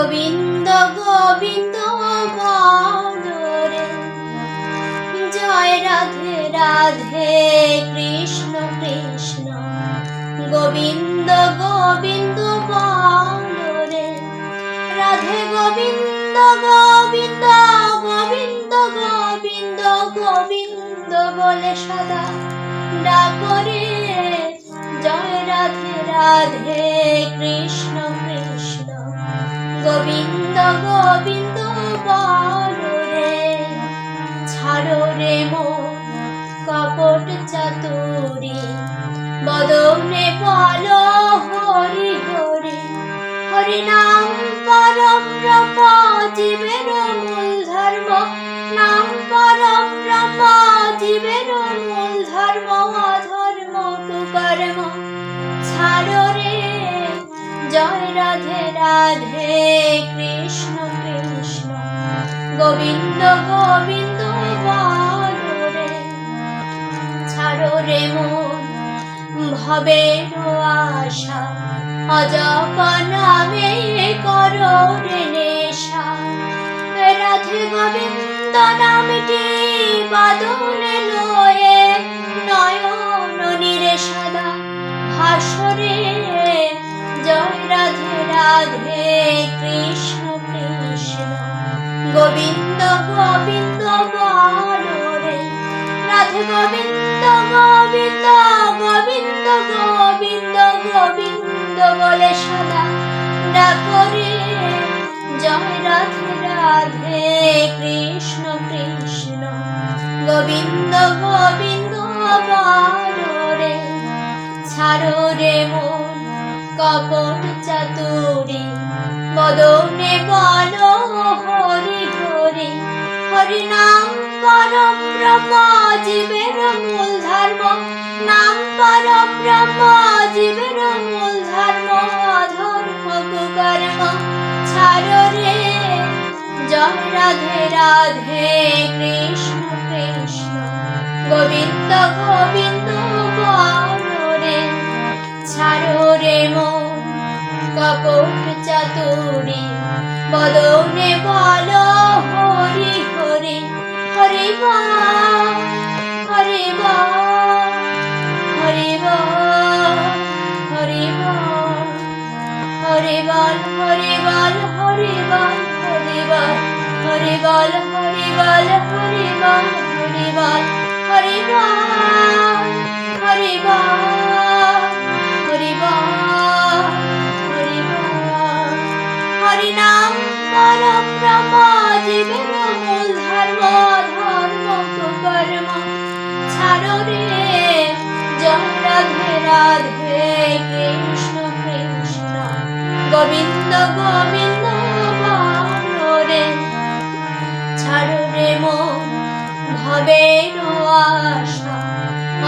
গোবিন্দ গোবিন্দ বলে জয় রাধে রাধে কৃষ্ণ কৃষ্ণ গোবিন্দ গোবিন্দ বলে রাধে গোবিন্দ গোবিন্দ গোবিন্দ গোবিন্দ গোবিন্দ বলে সদা ডাকরে জয় রাধে রাধে কৃষ্ণ কৃষ্ণ গোবিন্দ গোবিন্দ বলে ছাড়ো রে মন কপট চাতুরী বদনে বলো হরি হরি হরি নাম পরম ব্রহ্ম জীবের মূল ধর্ম নাম পরম ব্রহ্ম জীবের মূল ধর্ম অধর্ম কুকর্ম ছাড়ো রে জয় রাধে রাধে কৃষ্ণ কৃষ্ণ গোবিন্দ গোবিন্দ বলে ছাড়ো রে মন ভবের আশা অজপ নামে করো রে নেশা রাধে গোবিন্দ নামটি বাদনে লয়ে নয়ন নীরে সদা ভাসরে জয় রাধে রাধে কৃষ্ণ কৃষ্ণ গোবিন্দ গোবিন্দ বলে রাধে গোবিন্দ গোবিন্দ গোবিন্দ গোবিন্দ গোবিন্দ বলে সদা ডাকরে জয় রাধে রাধে কৃষ্ণ কৃষ্ণ গোবিন্দ গোবিন্দ বলে ছাড়ো রে মন কপট চাতুরী বদনে বলো হরি হরি হরি নাম পরম ব্রহ্ম জীবের মূল ধর্ম নাম পরম ব্রহ্ম জীবের মূল ধর্ম অধর্ম কুকর্ম ছাড়ো রে জয় রাধে রাধে কৃষ্ণ কৃষ্ণ গোবিন্দ গোবিন্দ বলে ছাড়ো রে মন কপট চাতুরী বদনে বলো হরি হরি হরি বল হরি বল হরি বল হরি বল হরি বল হরি বল হরি বল হরি বল হরি বল হরি বল হরি বল হরি বল হরি বল হরি বল হরি বল হরি বল হরি নাম পরম ব্রহ্ম জীবের মূল ধর্ম ধর্ম কুকর্ম ছাড়ো রে জয় রাধে রাধে কৃষ্ণ কৃষ্ণ গোবিন্দ গোবিন্দ বলে ছাড়ো রে মন ভবের আশা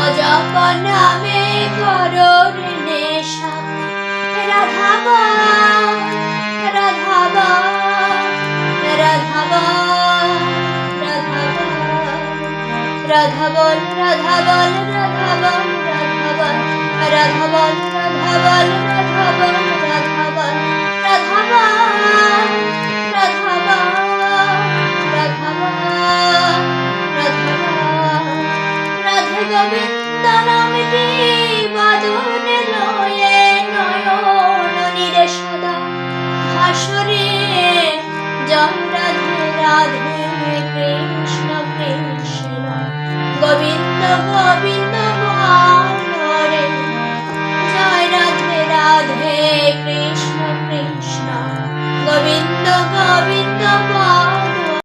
অজপ নামে করো রে নেশা রাধাবা রাধাবা রাধাবা রাধাবা রাধা বল রাধা বল